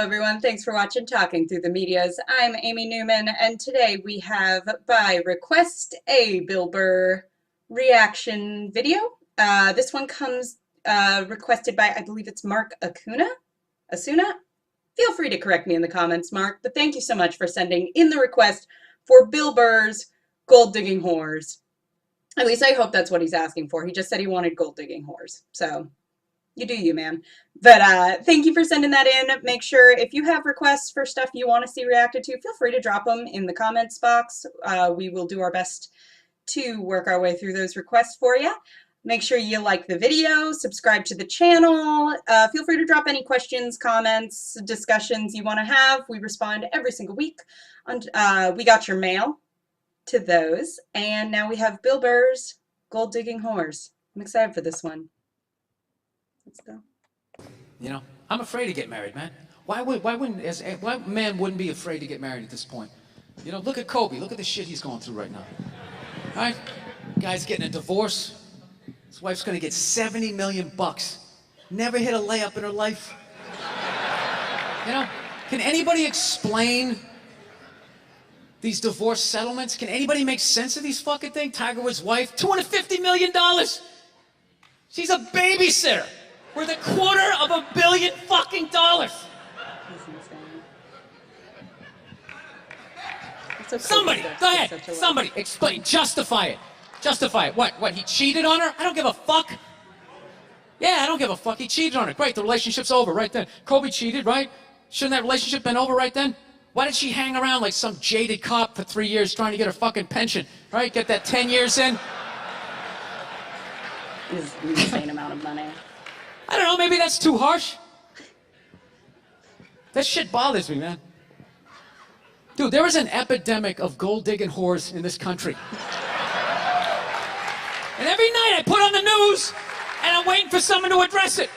everyone. Thanks for watching Talking Through the Medias. I'm Amy Newman, and today we have, by request, a Bill Burr reaction video. This one comes requested by, I believe it's Mark Asuna? Feel free to correct me in the comments, Mark, but thank you so much for sending in the request for Bill Burr's Gold Digging Whores. At least I hope that's what he's asking for. He just said he wanted gold digging whores. So you do you, man. But thank you for sending that in. Make sure if you have requests for stuff you want to see reacted to, feel free to drop them in the comments box. We will do our best to work our way through those requests for you. Make sure you like the video, subscribe to the channel. Feel free to drop any questions, comments, discussions you want to have. We respond every single week. We got your mail to those. And now we have Bill Burr's Gold Digging Whores. I'm excited for this one. Let's go. You know, I'm afraid to get married, man. Why man wouldn't be afraid to get married at this point? You know, look at Kobe. Look at the shit he's going through right now. All right? Guy's getting a divorce. His wife's going to get $70 million. Never hit a layup in her life. You know, can anybody explain these divorce settlements? Can anybody make sense of these fucking things? Tiger Woods' wife, $250 million. She's a babysitter. Worth $250 million fucking dollars. Somebody, go ahead. Somebody, explain, justify it. Justify it. What, he cheated on her? I don't give a fuck. Yeah, I don't give a fuck. He cheated on her. Great, the relationship's over right then. Kobe cheated, right? Shouldn't that relationship been over right then? Why did she hang around like some jaded cop for 3 years trying to get her fucking pension? Right? Get that 10 years in? Is an insane amount of money. I don't know, maybe that's too harsh. That shit bothers me, man. Dude, there is an epidemic of gold-digging whores in this country. And every night I put on the news, and I'm waiting for someone to address it.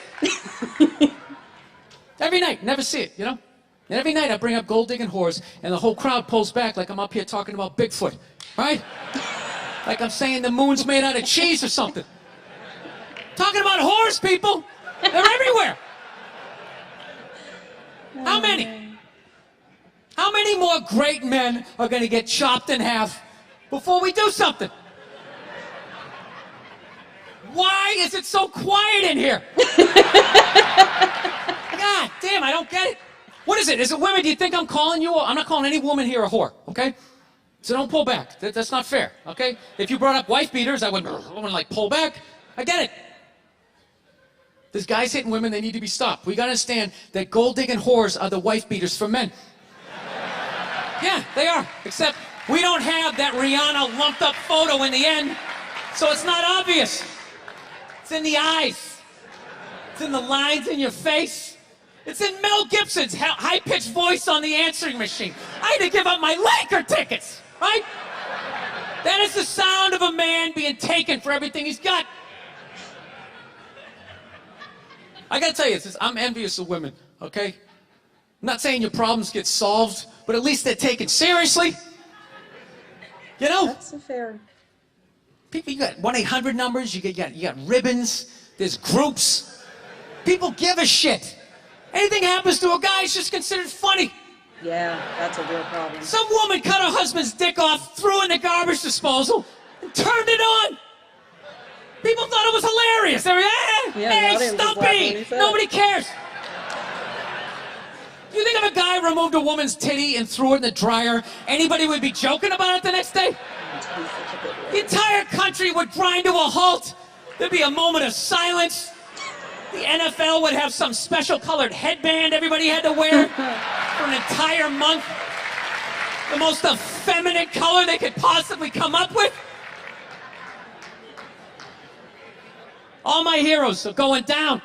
Every night, never see it, you know? And every night I bring up gold-digging whores, and the whole crowd pulls back like I'm up here talking about Bigfoot, right? Like I'm saying the moon's made out of cheese or something. Talking about whores, people! They're everywhere! How many? How many more great men are gonna get chopped in half before we do something? Why is it so quiet in here? God damn, I don't get it. What is it? Is it women? Do you think I'm calling you? I'm not calling any woman here a whore, okay? So don't pull back. That's not fair, okay? If you brought up wife beaters, I wouldn't like pull back. I get it. There's guys hitting women, they need to be stopped. We gotta understand that gold-digging whores are the wife beaters for men. Yeah, they are. Except we don't have that Rihanna lumped up photo in the end, so it's not obvious. It's in the eyes. It's in the lines in your face. It's in Mel Gibson's high-pitched voice on the answering machine. I had to give up my Laker tickets, right? That is the sound of a man being taken for everything he's got. I gotta tell you this, I'm envious of women, okay? I'm not saying your problems get solved, but at least they're taken seriously. You know? That's a fair... People, you got 1-800 numbers, you got ribbons, there's groups. People give a shit. Anything happens to a guy, it's just considered funny. Yeah, that's a real problem. Some woman cut her husband's dick off, threw it in the garbage disposal, and turned it on. People thought it was hilarious. They were, hey, Stumpy! Nobody cares. You think if a guy removed a woman's titty and threw it in the dryer, anybody would be joking about it the next day? The entire country would grind to a halt. There'd be a moment of silence. The NFL would have some special colored headband everybody had to wear for an entire month. The most effeminate color they could possibly come up with. All my heroes are going down.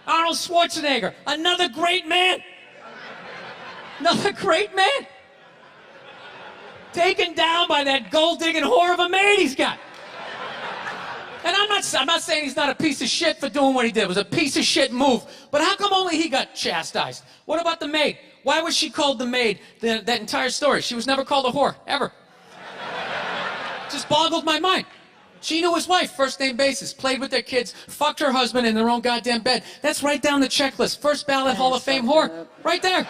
Arnold Schwarzenegger, another great man. Another great man. Taken down by that gold-digging whore of a maid he's got. And I'm not saying he's not a piece of shit for doing what he did. It was a piece of shit move. But how come only he got chastised? What about the maid? Why was she called the maid that entire story? She was never called a whore, ever. Just boggled my mind. She knew his wife, first name basis, played with their kids, fucked her husband in their own goddamn bed. That's right down the checklist. First ballot Hall of Fame whore. Right there.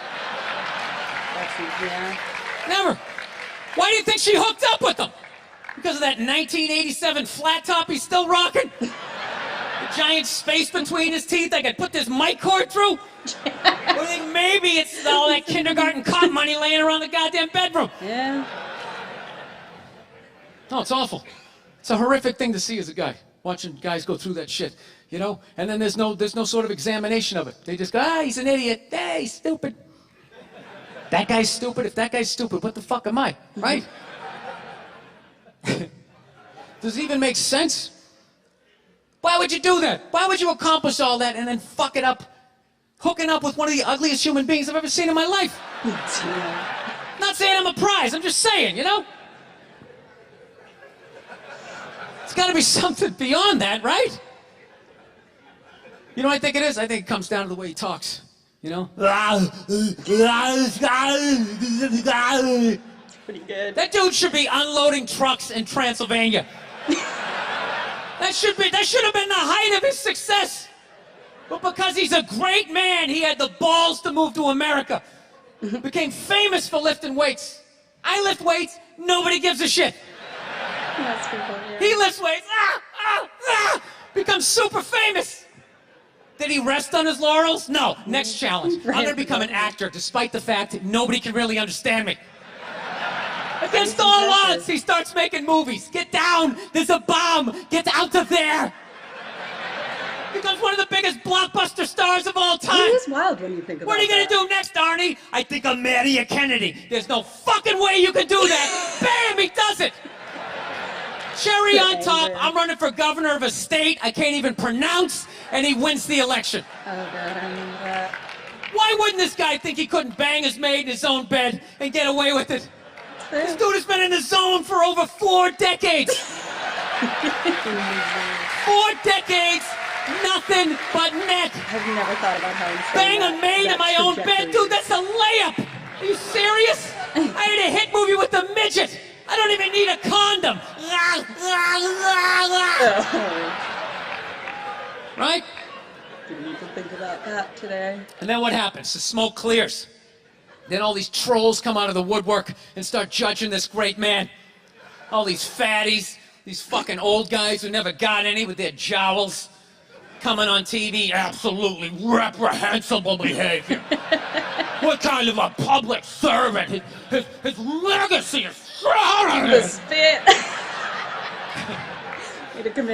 Yeah. Never. Why do you think she hooked up with him? Because of that 1987 flat top he's still rocking? The giant space between his teeth I could put this mic cord through? Or do you think maybe it's all that kindergarten cop money laying around the goddamn bedroom? Yeah. No, it's awful. It's a horrific thing to see as a guy, watching guys go through that shit, you know? And then there's no sort of examination of it. They just go, he's an idiot. Hey, he's stupid. That guy's stupid. If that guy's stupid, what the fuck am I, right? Does it even make sense? Why would you do that? Why would you accomplish all that and then fuck it up, hooking up with one of the ugliest human beings I've ever seen in my life? Not saying I'm a prize, I'm just saying, you know? It's got to be something beyond that, right? You know what I think it is? I think it comes down to the way he talks, you know? It's pretty good. That dude should be unloading trucks in Transylvania. That should have been the height of his success. But because he's a great man, he had the balls to move to America. Became famous for lifting weights. I lift weights, nobody gives a shit. That's people, yeah. He lifts weights, becomes super famous. Did he rest on his laurels? No. Next challenge. I'm gonna become an actor despite the fact that nobody can really understand me. Against all odds, he starts making movies. Get down, there's a bomb, get out of there. Becomes one of the biggest blockbuster stars of all time. It is wild when you think about it. What are you gonna do next, Arnie? I think I'll marry a Kennedy. There's no fucking way you can do that. Bam, he does it. Cherry on top, I'm running for governor of a state I can't even pronounce, and he wins the election. Oh God, I remember that. Why wouldn't this guy think he couldn't bang his maid in his own bed and get away with it? This dude has been in the zone for over 4 decades. 4 decades, nothing but net. I've never thought about how insane Bang a maid in my own bed, dude, that's a layup. Are you serious? I had a hit movie with a midget. I don't even need a condom. Right? Didn't even think about that today. And then what happens? The smoke clears. Then all these trolls come out of the woodwork and start judging this great man. All these fatties, these fucking old guys who never got any with their jowls, coming on TV, absolutely reprehensible behavior. What kind of a public servant? His legacy is shrouded. The spit.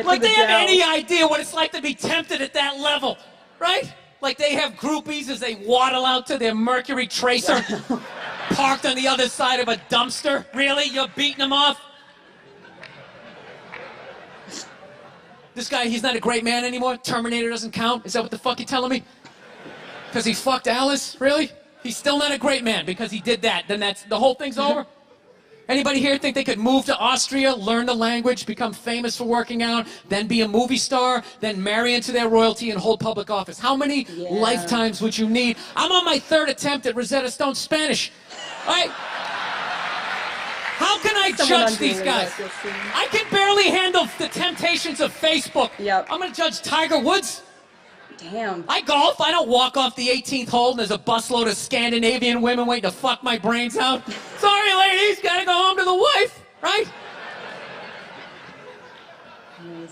Like they have any idea what it's like to be tempted at that level, right? Like they have groupies as they waddle out to their Mercury Tracer, parked on the other side of a dumpster. Really? You're beating them off? This guy, he's not a great man anymore? Terminator doesn't count? Is that what the fuck you're telling me? Because he fucked Alice? Really? He's still not a great man because he did that. Then that's, the whole thing's over? Anybody here think they could move to Austria, learn the language, become famous for working out, then be a movie star, then marry into their royalty and hold public office? How many lifetimes would you need? I'm on my 3rd attempt at Rosetta Stone Spanish. Right? How can I judge these guys? I can barely handle the temptations of Facebook. Yep. I'm gonna judge Tiger Woods. Damn. I golf. I don't walk off the 18th hole and there's a busload of Scandinavian women waiting to fuck my brains out. Sorry, ladies, gotta go home to the wife, right?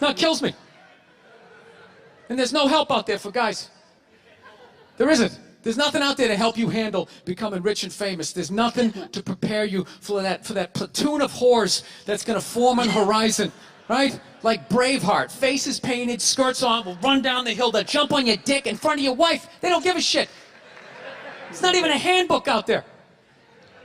No, it kills me. And there's no help out there for guys. There isn't. There's nothing out there to help you handle becoming rich and famous. There's nothing to prepare you for that platoon of whores that's gonna form on horizon, right? Like Braveheart, faces painted, skirts on, will run down the hill, they'll jump on your dick in front of your wife. They don't give a shit. It's not even a handbook out there.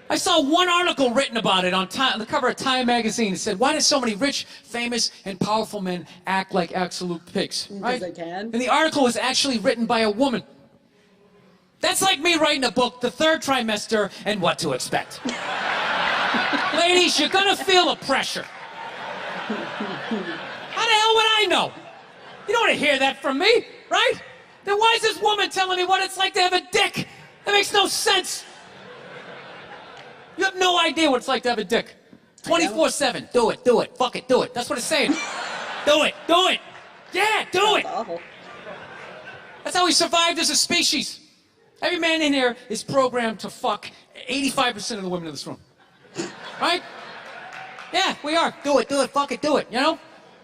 I saw one article written about it on the cover of Time magazine. It said, why do so many rich, famous, and powerful men act like absolute pigs? Right? Because they can. And the article was actually written by a woman. That's like me writing a book, The Third Trimester and What to Expect. Ladies, you're gonna feel the pressure. How the hell would I know? You don't want to hear that from me, right? Then why is this woman telling me what it's like to have a dick? That makes no sense. You have no idea what it's like to have a dick. 24/7. Do it. Fuck it, do it. That's what it's saying. Do it. Yeah, do it. Awful. That's how we survived as a species. Every man in here is programmed to fuck 85% of the women in this room. Right? Yeah, we are. Do it, fuck it, do it, you know?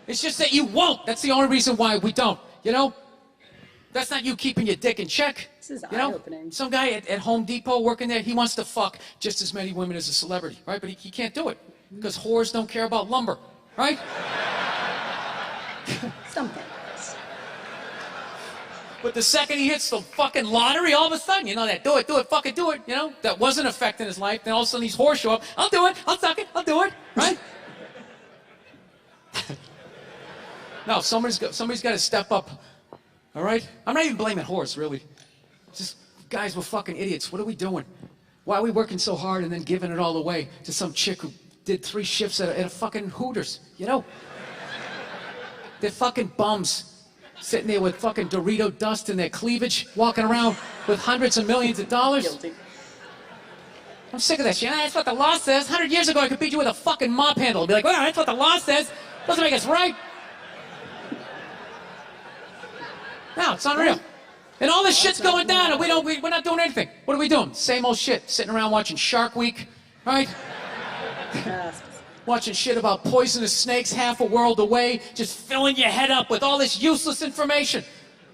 It's just that you won't. That's the only reason why we don't, you know? That's not you keeping your dick in check. This is you know? eye-opening. Some guy at Home Depot working there, he wants to fuck just as many women as a celebrity, right? But he can't do it because whores don't care about lumber, right? Something. But the second he hits the fucking lottery, all of a sudden, you know that do it, fuck it, do it, you know? That wasn't affecting his life. Then all of a sudden these whores show up. I'll do it, I'll suck it, I'll do it, right? No, somebody's got to step up, all right? I'm not even blaming whores, really. Just guys, we're fucking idiots. What are we doing? Why are we working so hard and then giving it all away to some chick who did 3 shifts at a fucking Hooters, you know? They're fucking bums. Sitting there with fucking Dorito dust in their cleavage, walking around with hundreds of millions of dollars. Guilty. I'm sick of that shit. That's what the law says. 100 years ago, I could beat you with a fucking mop handle. Be like, well, that's what the law says. Doesn't make us right. No, it's unreal. And all this shit's going down, and we're not doing anything. What are we doing? Same old shit. Sitting around watching Shark Week, right? Watching shit about poisonous snakes half a world away, just filling your head up with all this useless information.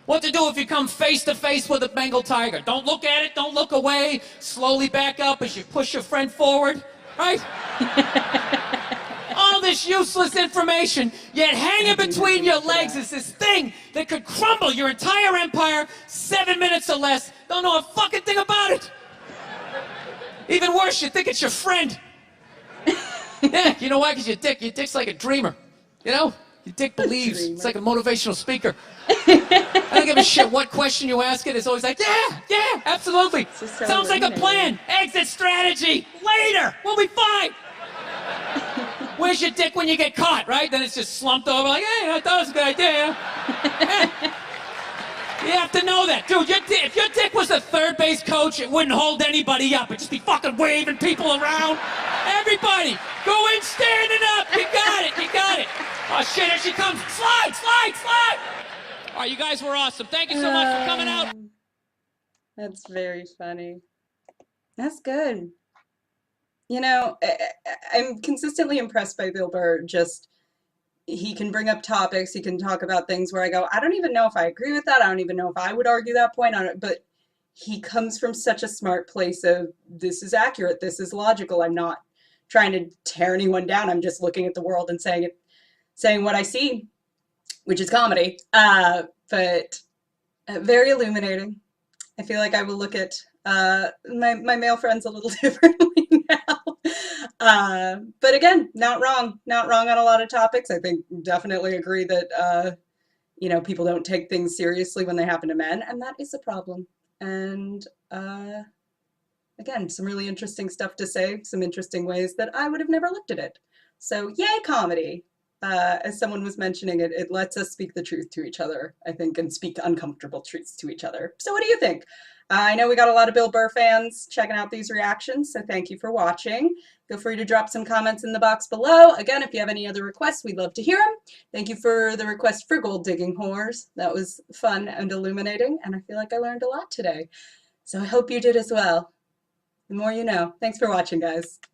What to do if you come face to face with a Bengal tiger? Don't look at it, don't look away. Slowly back up as you push your friend forward, right? All this useless information, yet hanging between your legs is this thing that could crumble your entire empire 7 minutes or less. Don't know a fucking thing about it. Even worse, you think it's your friend. Yeah, you know why? Because your dick's like a dreamer, you know? Your dick believes. It's like a motivational speaker. I don't give a shit what question you ask it. It's always like, yeah, absolutely. So Sounds like a plan. Exit strategy. Later. We'll be fine. Where's your dick when you get caught, right? Then it's just slumped over like, hey, I thought it was a good idea. Yeah. You have to know that. Dude, if your dick was a third base coach, it wouldn't hold anybody up. It'd just be fucking waving people around. Everybody, go in standing up. You got it. Oh, shit, here she comes. Slide. All right, you guys were awesome. Thank you so much for coming out. That's very funny. That's good. You know, I'm consistently impressed by Bill Burr. Just, he can bring up topics, he can talk about things where I go, I don't even know if I agree with that, I don't even know if I would argue that point on it, but he comes from such a smart place of, this is accurate, this is logical, I'm not trying to tear anyone down, I'm just looking at the world and saying what I see, which is comedy, but very illuminating. I feel like I will look at my male friends a little differently now. But again, not wrong on a lot of topics. I think definitely agree that, you know, people don't take things seriously when they happen to men, and that is a problem. And again, some really interesting stuff to say, some interesting ways that I would have never looked at it. So yay, comedy. As someone was mentioning, it lets us speak the truth to each other, I think, and speak uncomfortable truths to each other. So what do you think? I know we got a lot of Bill Burr fans checking out these reactions, so thank you for watching. Feel free to drop some comments in the box below. Again, if you have any other requests, we'd love to hear them. Thank you for the request for gold digging whores. That was fun and illuminating, and I feel like I learned a lot today. So I hope you did as well. The more you know. Thanks for watching, guys.